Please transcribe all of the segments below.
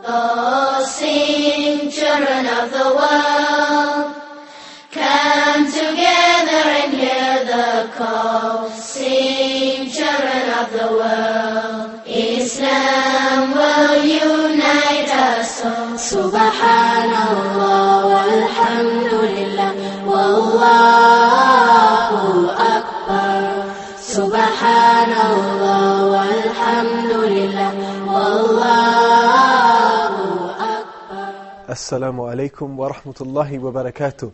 Oh, sing, children of the world, come together and hear the call. Sing, children of the world, Islam will unite us all. Subhanallah walhamdulillah, wallahu akbar. Subhanallah walhamdulillah, wallahu akbar. Assalamu alaikum wa rahmatullahi wa barakatuh.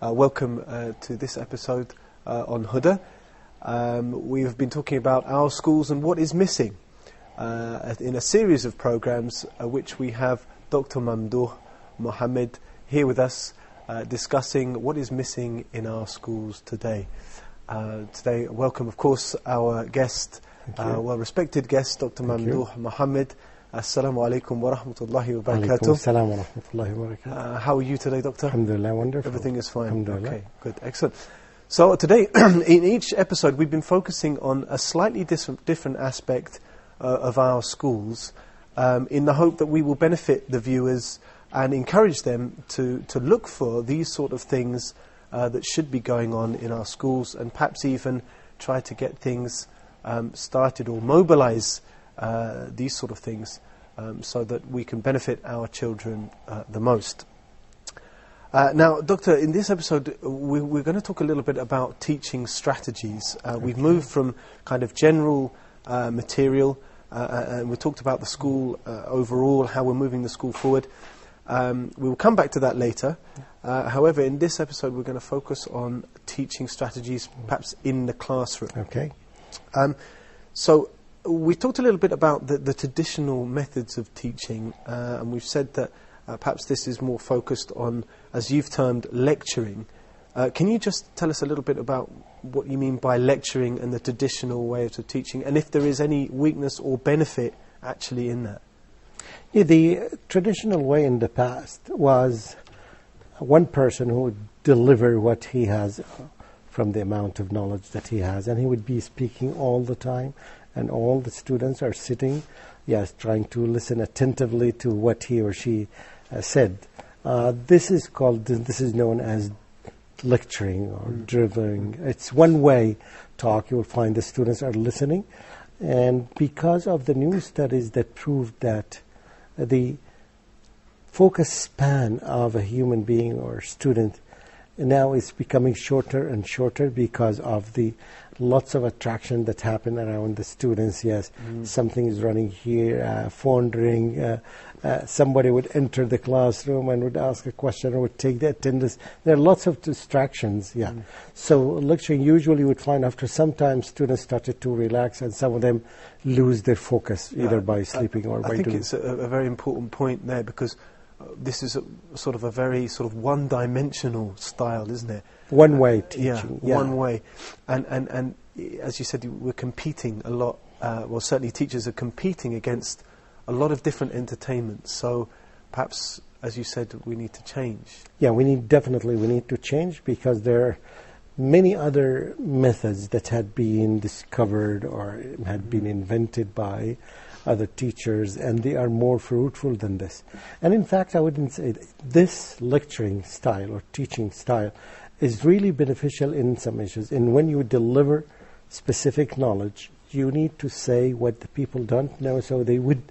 Welcome to this episode on Huda. We've been talking about our schools and what is missing in a series of programs which we have Dr. Mamdouh Mohamed here with us discussing what is missing in our schools today. Today, welcome of course our guest, well-respected guest, Dr. Mamdouh Mohamed. Assalamu alaikum wa rahmatullahi wa barakatuh. Alaikum assalam wa rahmatullahi wa barakatuh. How are you today, Doctor? Alhamdulillah, wonderful. Everything is fine? Alhamdulillah. Okay, good, excellent. So today, in each episode, we've been focusing on a slightly different aspect of our schools in the hope that we will benefit the viewers and encourage them to look for these sort of things that should be going on in our schools, and perhaps even try to get things started or mobilize these sort of things so that we can benefit our children the most. Now, Doctor, in this episode we're going to talk a little bit about teaching strategies. We've moved from kind of general material and we talked about the school overall, how we're moving the school forward. We will come back to that later. However, in this episode we're going to focus on teaching strategies perhaps in the classroom. Okay. So we talked a little bit about the traditional methods of teaching, and we've said that perhaps this is more focused on, as you've termed, lecturing. Can you just tell us a little bit about what you mean by lecturing and the traditional ways of teaching, and if there is any weakness or benefit actually in that? Yeah, the traditional way in the past was one person who would deliver what he has from the amount of knowledge that he has, and he would be speaking all the time, and all the students are sitting, yes, trying to listen attentively to what he or she said. This is known as lecturing or drilling. It's one-way talk. You will find the students are listening, and because of the new studies that proved that the focus span of a human being or student now is becoming shorter and shorter because of the lots of attraction that happen around the students. Yes, something is running here, phone ring, somebody would enter the classroom and would ask a question or would take the attendance. There are lots of distractions, So lecturing usually would find after some time students started to relax and some of them lose their focus either by sleeping or by doing. I think it's a very important point there, because this is a very one-dimensional style, isn't it? One-way teaching. Yeah, one way. And as you said, we're competing a lot. Well, certainly teachers are competing against a lot of different entertainments. So perhaps, as you said, we need to change. Yeah, we need to change, because there are many other methods that had been discovered or had been invented by other teachers, and they are more fruitful than this. And in fact, I wouldn't say this lecturing style or teaching style is really beneficial in some issues. And when you deliver specific knowledge, you need to say what the people don't know so they would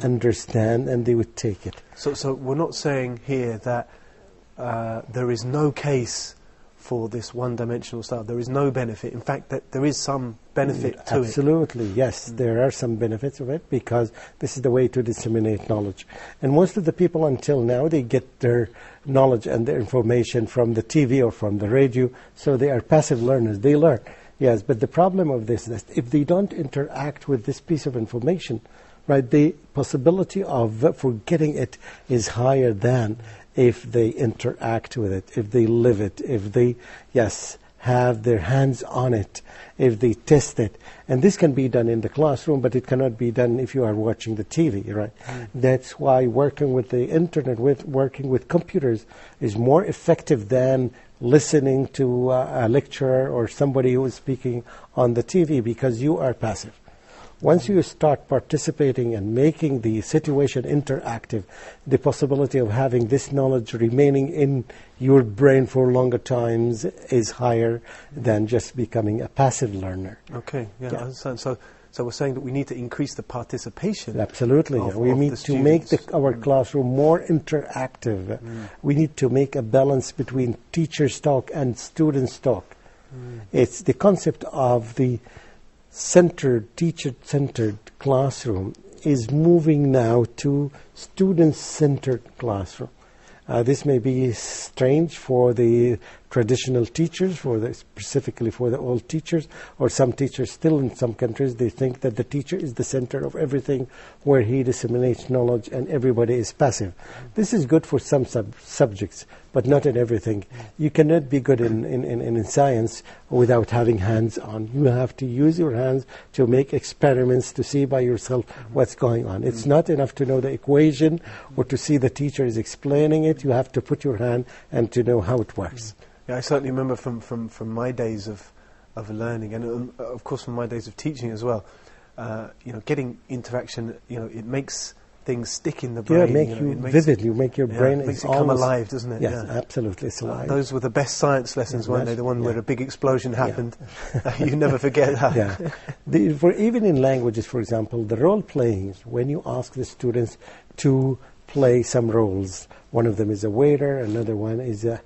understand and they would take it. So we're not saying here that there is no case for this one-dimensional style. There is no benefit. In fact, that there is some benefit to it. Absolutely, yes. There are some benefits of it, because this is the way to disseminate knowledge. And most of the people until now, they get their knowledge and their information from the TV or from the radio, so they are passive learners. They learn, yes. But the problem of this is if they don't interact with this piece of information, right, the possibility of forgetting it is higher than if they interact with it, if they live it, if they, have their hands on it, if they test it. And this can be done in the classroom, but it cannot be done if you are watching the TV, right? That's why working with the internet, working with computers is more effective than listening to a lecturer or somebody who is speaking on the TV, because you are passive. Once you start participating and making the situation interactive, the possibility of having this knowledge remaining in your brain for longer times is higher than just becoming a passive learner. Okay, yeah, I understand. So we're saying that we need to increase the participation. Absolutely. We need to make our classroom more interactive. We need to make a balance between teacher's talk and student's talk. It's the concept of the teacher-centered classroom is moving now to student-centered classroom. This may be strange for the traditional teachers, specifically for the old teachers, or some teachers still in some countries, they think that the teacher is the center of everything, where he disseminates knowledge and everybody is passive. This is good for some subjects, but not in everything. You cannot be good in science without having hands on. You have to use your hands to make experiments, to see by yourself what's going on. It's not enough to know the equation or to see the teacher is explaining it. You have to put your hand and to know how it works. Yeah, I certainly remember from my days of learning, and of course from my days of teaching as well. Getting interaction, it makes things stick in the brain. Yeah, make you vivid. You make your brain. It makes it come alive, doesn't it? Yes, absolutely, it's alive. Those were the best science lessons, weren't they? The one where a big explosion happened. You never forget that. Yeah. Even in languages, for example, the role playing, when you ask the students to play some roles. One of them is a waiter, another one is a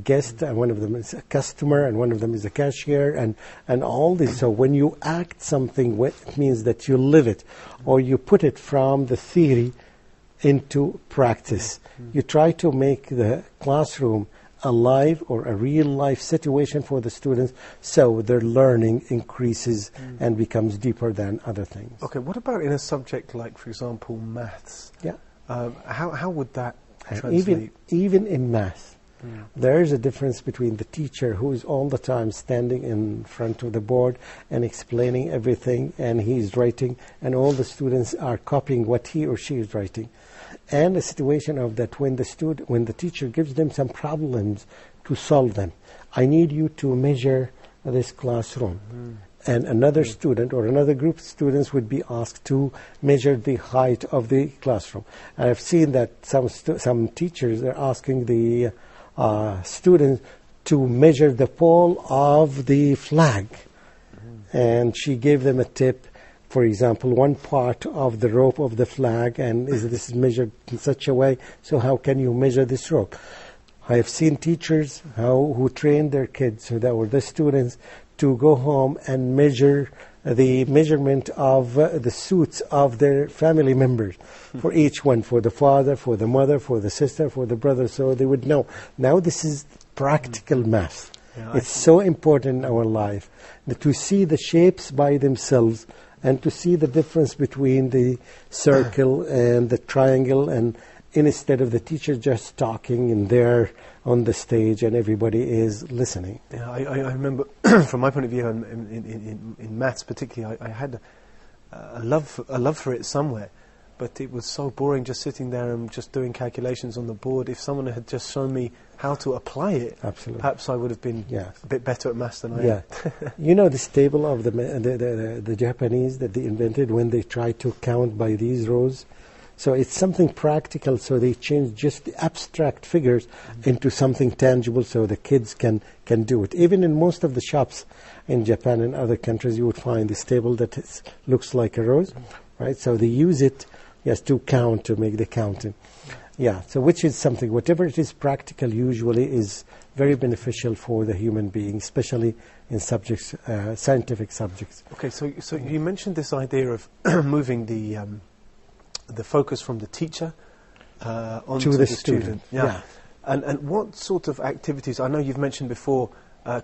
guest, and one of them is a customer, and one of them is a cashier, and all this. So when you act something, it means that you live it, or you put it from the theory into practice. You try to make the classroom a live or a real life situation for the students, so their learning increases and becomes deeper than other things. Okay, what about in a subject like, for example, maths? Yeah. How would that translate? Even in math, there is a difference between the teacher who is all the time standing in front of the board and explaining everything, and he is writing, and all the students are copying what he or she is writing, and a situation of that when the teacher gives them some problems to solve them. I need you to measure this classroom. And another student or another group of students would be asked to measure the height of the classroom. And I've seen that some teachers are asking the students to measure the pole of the flag. And she gave them a tip, for example, one part of the rope of the flag, and this is measured in such a way, so how can you measure this rope? I have seen teachers who train their kids, or the students, to go home and measure the measurement of the suits of their family members for each one, for the father, for the mother, for the sister, for the brother, so they would know. Now this is practical math. It's so important in our life to see the shapes by themselves and to see the difference between the circle and the triangle, and instead of the teacher just talking in there on the stage and everybody is listening. Yeah, I remember from my point of view in maths particularly, I had a love for it somewhere, but it was so boring just sitting there and just doing calculations on the board. If someone had just shown me how to apply it, absolutely, perhaps I would have been a bit better at maths than I am. You know this table of the Japanese that they invented when they tried to count by these rows? So it's something practical, so they change just the abstract figures into something tangible so the kids can do it. Even in most of the shops in Japan and other countries, you would find this table that looks like a rose, right? So they use it, yes, to count, to make the counting. Yeah, so which is something, whatever it is practical usually is very beneficial for the human being, especially in subjects, scientific subjects. Okay, so you mentioned this idea of moving the focus from the techer onto the student. Yeah. And what sort of activities? I know you've mentioned before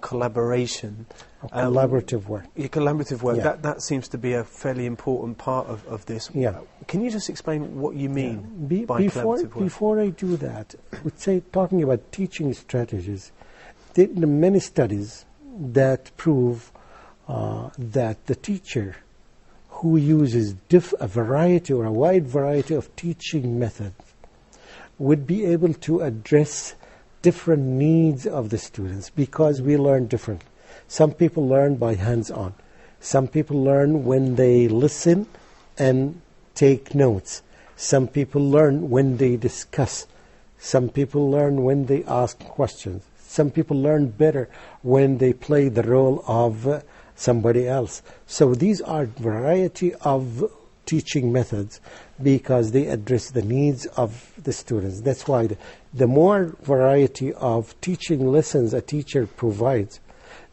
collaboration. Collaborative work. Yeah, collaborative work. Yeah. That seems to be a fairly important part of this. Yeah. Can you just explain what you mean by collaborative work? Before I do that, I would say, talking about teaching strategies, there are many studies that prove that the teacher who uses a variety or a wide variety of teaching methods would be able to address different needs of the students, because we learn differently. Some people learn by hands-on. Some people learn when they listen and take notes. Some people learn when they discuss. Some people learn when they ask questions. Some people learn better when they play the role of somebody else. So these are variety of teaching methods because they address the needs of the students. That's why the more variety of teaching lessons a teacher provides,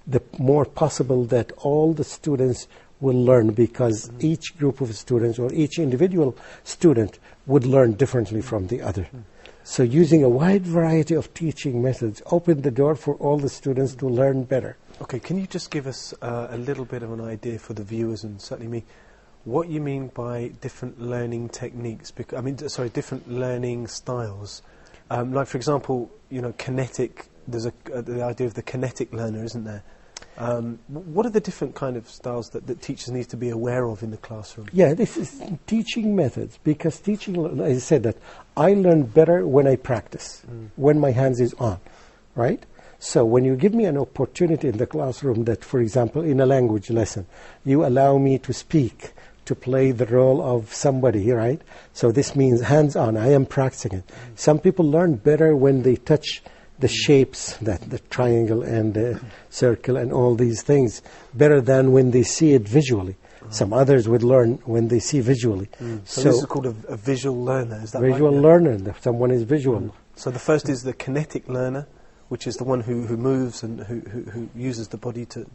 the more possible that all the students will learn, because each group of students or each individual student would learn differently from the other. So using a wide variety of teaching methods opened the door for all the students to learn better. Okay, can you just give us a little bit of an idea for the viewers, and certainly me, what you mean by different learning techniques? Different learning styles. Like, for example, kinetic. There's the idea of the kinetic learner, isn't there? What are the different kind of styles that teachers need to be aware of in the classroom? Yeah, this is teaching methods, because teaching, as I said, that I learn better when I practice, when my hands is on, right? So when you give me an opportunity in the classroom that, for example, in a language lesson, you allow me to speak, to play the role of somebody, right? So this means hands-on. I am practicing it. Some people learn better when they touch the shapes, the triangle and the circle and all these things, better than when they see it visually. Some others would learn when they see visually. So this is called a visual learner, is that right? Visual learner, someone is visual. So the first is the kinetic learner, which is the one who moves and who uses the body to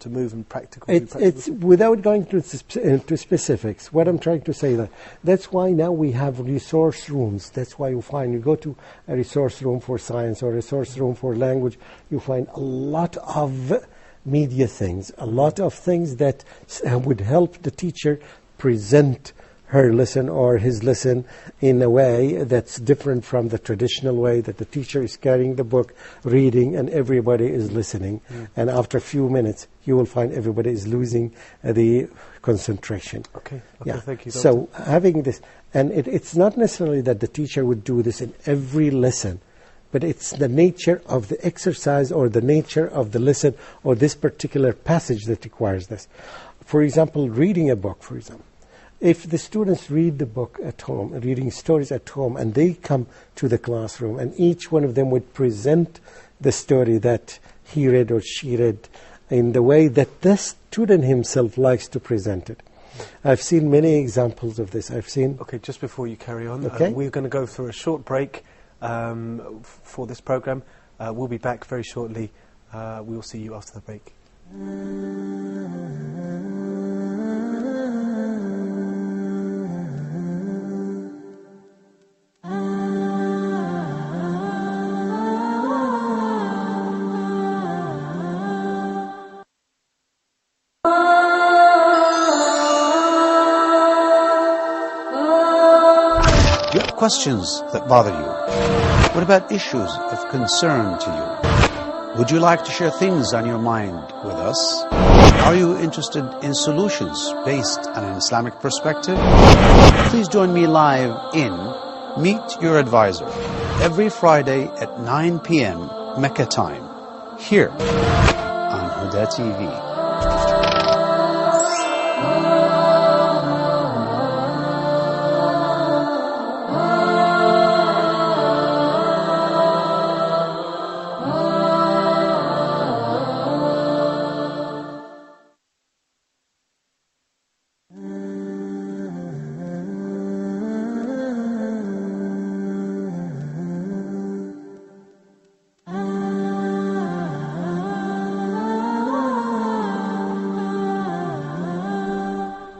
move and practical. It's without going into specifics. What I'm trying to say, that's why now we have resource rooms. That's why you go to a resource room for science or a resource room for language, you find a lot of media things, a lot of things that would help the teacher present her lesson or his lesson in a way that's different from the traditional way that the teacher is carrying the book, reading, and everybody is listening. And after a few minutes, you will find everybody is losing the concentration. Okay, yeah. Thank you, Doctor. So having this, and it's not necessarily that the teacher would do this in every lesson, but it's the nature of the exercise or the nature of the lesson or this particular passage that requires this. For example, reading a book, for example. If the students read the book at home, reading stories at home, and they come to the classroom, and each one of them would present the story that he read or she read in the way that the student himself likes to present it. I've seen many examples of this. Okay, just before you carry on, we're going to go for a short break for this program. We'll be back very shortly. We'll see you after the break. Questions that bother you? What about issues of concern to you? Would you like to share things on your mind with us? Are you interested in solutions based on an Islamic perspective? Please join me live in Meet Your Advisor every Friday at 9 p.m. Mecca time, here on Huda TV.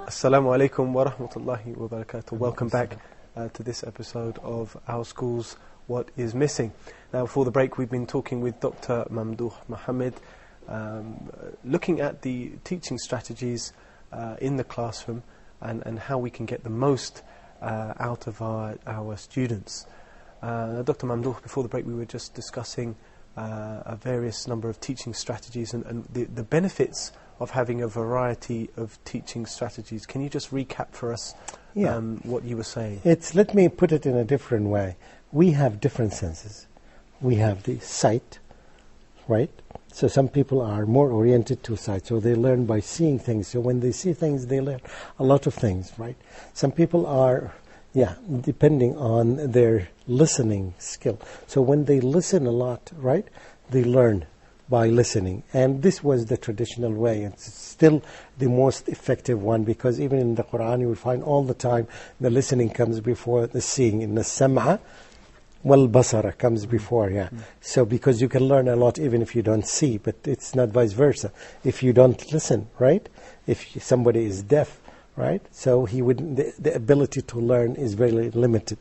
Assalamu alaikum wa rahmatullahi wa barakatuh. Welcome back to this episode of Our Schools, What is Missing. Now, before the break, we've been talking with Dr. Mamdouh Mohamed, looking at the teaching strategies in the classroom and how we can get the most out of our students. Dr. Mamdouh, before the break, we were just discussing a various number of teaching strategies and the benefits of having a variety of teaching strategies. Can you just recap for us what you were saying? Let me put it in a different way. We have different senses. We have the sight, right? So some people are more oriented to sight, so they learn by seeing things. So when they see things, they learn a lot of things, right? Some people are, depending on their listening skill. So when they listen a lot, right, they learn by listening. And this was the traditional way. It's still the most effective one, because even in the Quran you will find all the time the listening comes before the seeing. In the sam'a wal basara comes before, So because you can learn a lot even if you don't see, but it's not vice versa. If you don't listen, right? If somebody is deaf, right? So he wouldn't. The ability to learn is very limited.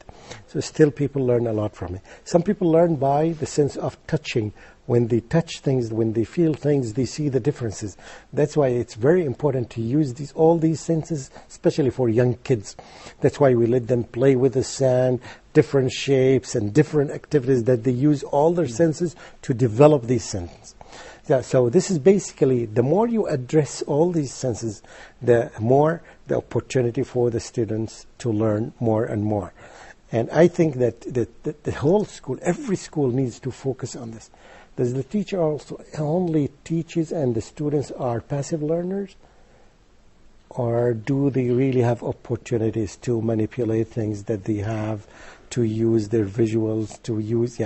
So still people learn a lot from it. Some people learn by the sense of touching. When they touch things, when they feel things, they see the differences. That's why it's very important to use all these senses, especially for young kids. That's why we let them play with the sand, different shapes and different activities, that they use all their senses to develop these senses. So this is basically, the more you address all these senses, the more the opportunity for the students to learn more and more. And I think that the whole school, every school needs to focus on this. Does the teacher also only teaches and the students are passive learners? Or do they really have opportunities to manipulate things that they have, to use their visuals, to use,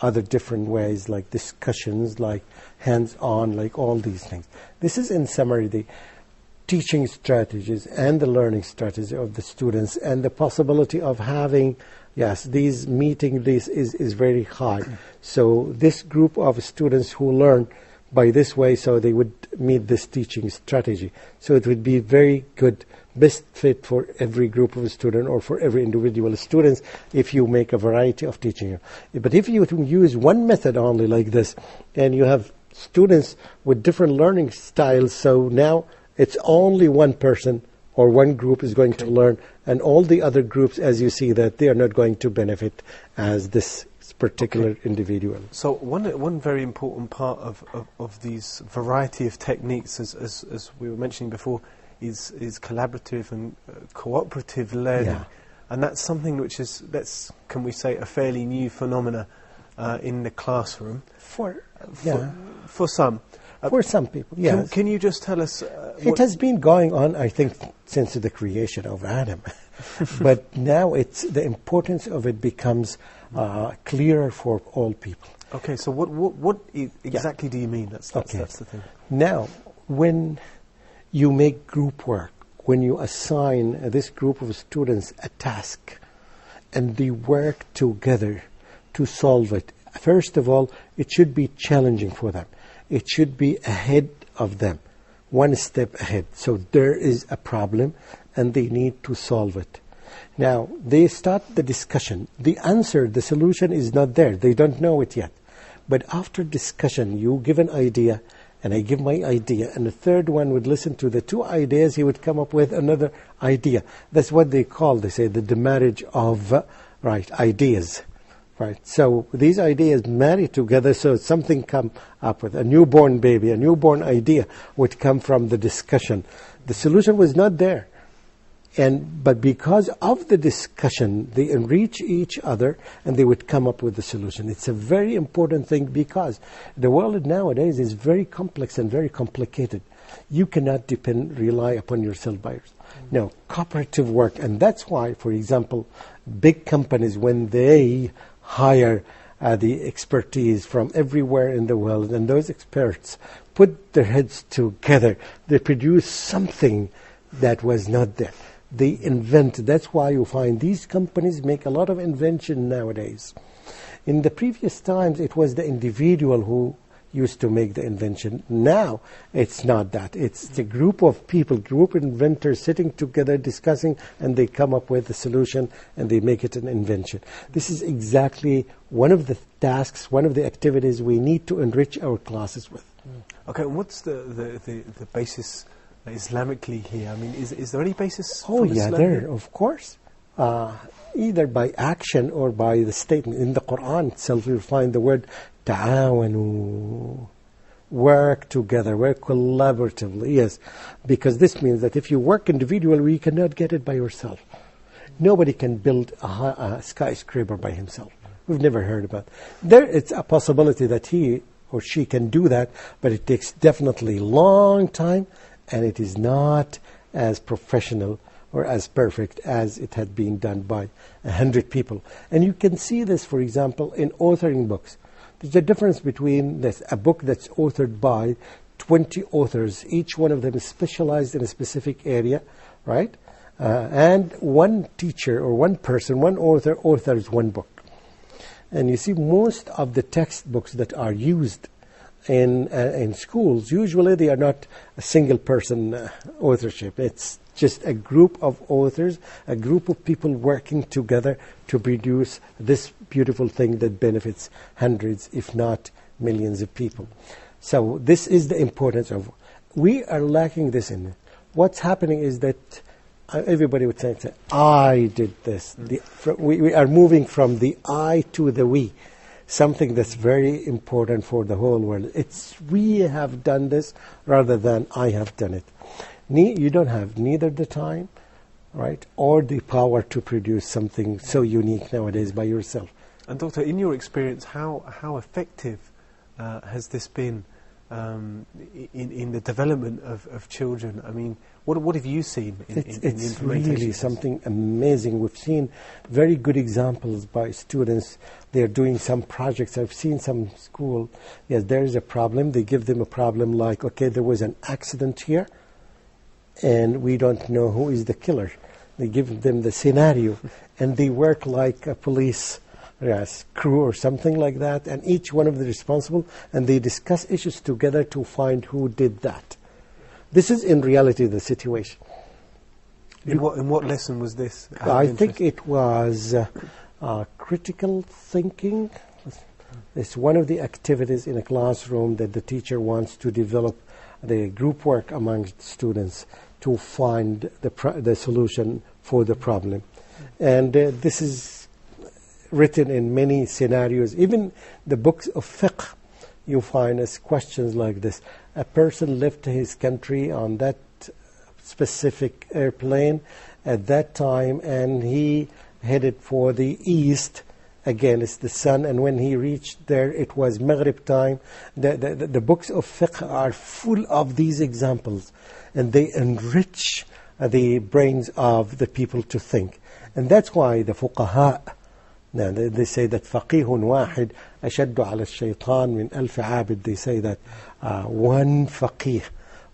other different ways, like discussions, like hands-on, like all these things. This is, in summary, the teaching strategies and the learning strategy of the students, and the possibility of having, these meeting, this is very high. So this group of students who learn by this way, so they would meet this teaching strategy. So it would be very good, best fit for every group of students or for every individual students if you make a variety of teaching. But if you use one method only like this, and you have students with different learning styles, so now it's only one person or one group is going to learn, and all the other groups, as you see, that they are not going to benefit as this particular individual. So one very important part of these variety of techniques, as we were mentioning before, is collaborative and cooperative learning. And that's something which is, can we say, a fairly new phenomena in the classroom. For some. For some people, yes. Can you just tell us... it has been going on, I think, since the creation of Adam. But now the importance of it becomes clearer for all people. Okay, so what exactly do you mean? That's the thing. Now, when you make group work, when you assign this group of students a task, and they work together to solve it, first of all, it should be challenging for them. It should be ahead of them, one step ahead. So there is a problem and they need to solve it. Now, they start the discussion. The answer, the solution is not there. They don't know it yet. But after discussion, you give an idea and I give my idea, and the third one would listen to the two ideas, he would come up with another idea. That's what they say, the marriage of ideas. Right. So these ideas marry together, so something come up with a newborn baby, a newborn idea would come from the discussion. The solution was not there. But because of the discussion, they enrich each other and they would come up with the solution. It's a very important thing, because the world nowadays is very complex and very complicated. You cannot rely upon yourself by yourself. No, cooperative work. And that's why, for example, big companies, when they hire the expertise from everywhere in the world, and those experts put their heads together, they produce something that was not there. They invent. That's why you find these companies make a lot of invention nowadays. In the previous times, it was the individual who used to make the invention. Now, it's not that. It's the group of people, group inventors sitting together, discussing, and they come up with a solution, and they make it an invention. This is exactly one of the tasks, one of the activities we need to enrich our classes with. Okay, what's the basis Islamically here? I mean, is there any basis for Islam? There, of course. Either by action or by the statement. In the Quran itself, you'll find the word تعاونوا, work together, work collaboratively. Yes, because this means that if you work individually, you cannot get it by yourself. Nobody can build a skyscraper by himself. We've never heard about it. It's a possibility that he or she can do that, but it takes definitely a long time, and it is not as professional or as perfect as it had been done by 100 people. And you can see this, for example, in authoring books. There's a difference between a book that's authored by 20 authors. Each one of them is specialized in a specific area, right? And one teacher or one person, one author, authors one book. And you see most of the textbooks that are used in schools, usually they are not a single person authorship. It's just a group of authors, a group of people working together to produce this beautiful thing that benefits hundreds, if not millions of people. So this is the importance of, we are lacking this in it. What's happening is that everybody would say, I did this. We are moving from the I to the we. Something that's very important for the whole world. It's we have done this rather than I have done it. You don't have neither the time, right, or the power to produce something so unique nowadays by yourself. And Doctor, in your experience, how effective has this been in the development of children? I mean, what have you seen in It's the implementation? really something amazing. We've seen very good examples by students. They're doing some projects. I've seen some school, yes, there is a problem. They give them a problem like, okay, there was an accident here, and we don't know who is the killer. They give them the scenario, and they work like a police crew or something like that, and each one of them responsible, and they discuss issues together to find who did that. This is in reality the situation. In what lesson was this? I think it was critical thinking. It's one of the activities in a classroom that the teacher wants to develop the group work among students to find the solution for the problem. And this is written in many scenarios. Even the books of fiqh, you find as questions like this. A person left his country on that specific airplane at that time, and he headed for the east. Again, it's the sun, and when he reached there, it was Maghrib time. The books of fiqh are full of these examples, and they enrich the brains of the people to think. And that's why the fuqaha, they say that فقيه واحد أشد على الشيطان من ألف عابد. They say that one faqih,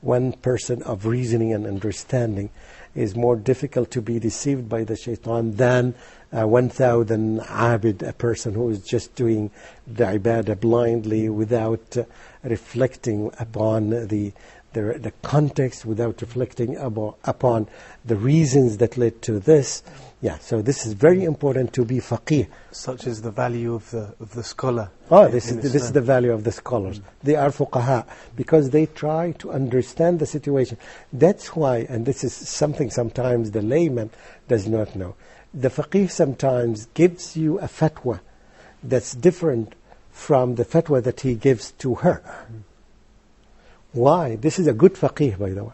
one person of reasoning and understanding, is more difficult to be deceived by the shaitan than 1,000 abid, a person who is just doing the ibadah blindly without reflecting upon the context, without reflecting upon the reasons that led to this. Yeah, so this is very important to be faqih. Such is the value of the scholar. This is the value of the scholars. They are fuqaha because they try to understand the situation. That's why, and this is something sometimes the layman does not know. The faqih sometimes gives you a fatwa that's different from the fatwa that he gives to her. Why? This is a good faqih, by the way.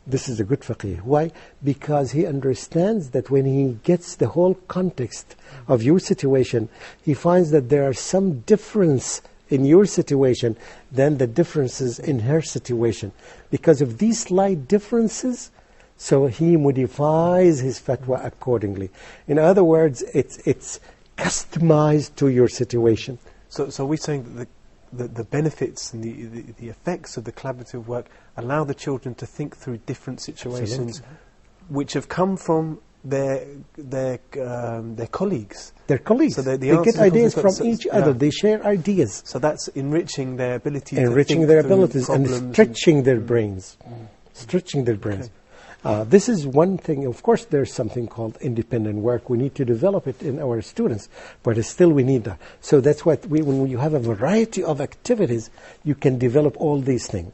This is a good faqih. Why? Because he understands that when he gets the whole context of your situation, he finds that there are some difference in your situation than the differences in her situation. Because of these slight differences, so he modifies his fatwa accordingly. In other words, it's customized to your situation. So we're saying that the benefits and the effects of the collaborative work allow the children to think through different situations. Absolutely. Which have come from their colleagues. Their colleagues. So they get ideas from each other. They share ideas. So that's enriching their ability enriching to think their through abilities and stretching their brains. Stretching their brains. Okay. This is one thing. Of course, there's something called independent work. We need to develop it in our students, but still we need that. So that's what when you have a variety of activities, you can develop all these things.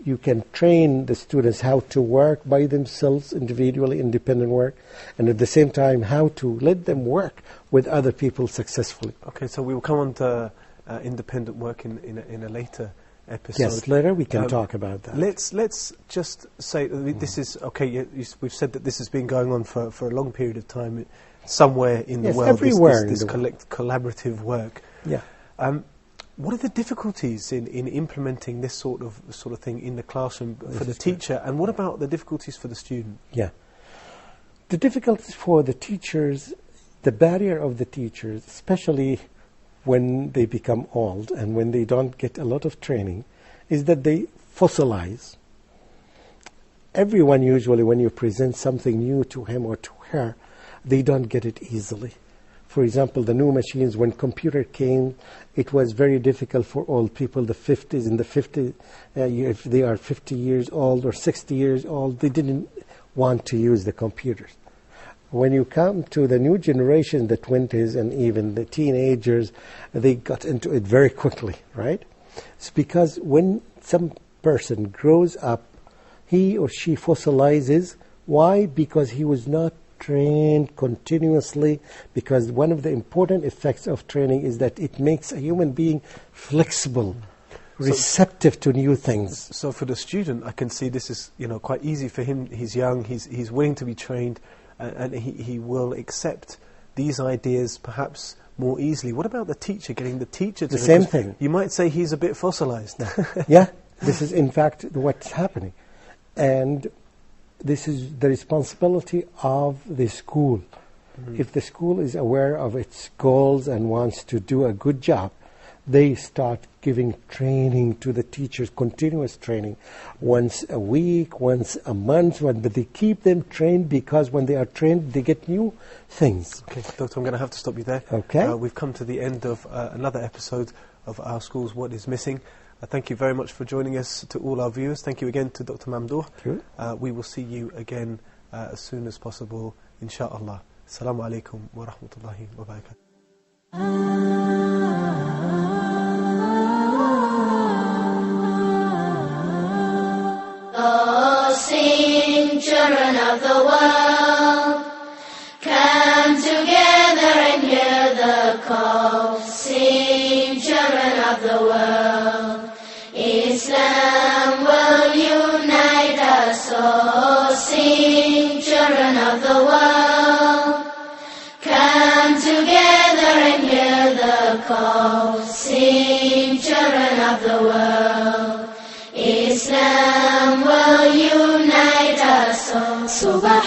You can train the students how to work by themselves, individually, independent work, and at the same time how to let them work with other people successfully. Okay, so we will come on to independent work in a later episode. Yes, later we can talk about that. Let's just say this is okay. We've said that this has been going on for a long period of time, somewhere in the world. Everywhere This collaborative work. Yeah. What are the difficulties in implementing this sort of thing in the classroom for the teacher, and what about the difficulties for the student? Yeah. The difficulties for the teachers, the barrier of the teachers, especially when they become old and when they don't get a lot of training, is that they fossilize. Everyone usually, when you present something new to him or to her, they don't get it easily. For example, the new machines, when computer came, it was very difficult for old people, the 50s, in the 50s, if they are 50 years old or 60 years old, they didn't want to use the computers. When you come to the new generation, the 20s and even the teenagers, they got into it very quickly, right? It's because when some person grows up, he or she fossilizes. Why? Because he was not trained continuously, because one of the important effects of training is that it makes a human being flexible, receptive to new things. So for the student, I can see this is quite easy for him. He's young, he's willing to be trained, and he will accept these ideas perhaps more easily. What about the teacher, getting the teacher to... The same thing. You might say he's a bit fossilized. Yeah, this is in fact what's happening. And this is the responsibility of the school. If the school is aware of its goals and wants to do a good job, they start giving training to the teachers, continuous training, once a week, once a month, but they keep them trained, because when they are trained, they get new things. Okay, Doctor, I'm going to have to stop you there. Okay. We've come to the end of another episode of Our Schools What Is Missing. Thank you very much for joining us, to all our viewers. Thank you again to Dr. Mamdouh. We will see you again as soon as possible, inshaAllah. Assalamu alaikum wa rahmatullahi wa barakatuh. Oh, sing, children of the world, come together and hear the call. Sing, children of the world, Islam will unite us all. Sing, children of the world, come together and hear the call. Sing, children of the world, Islam will unite us all. Subhan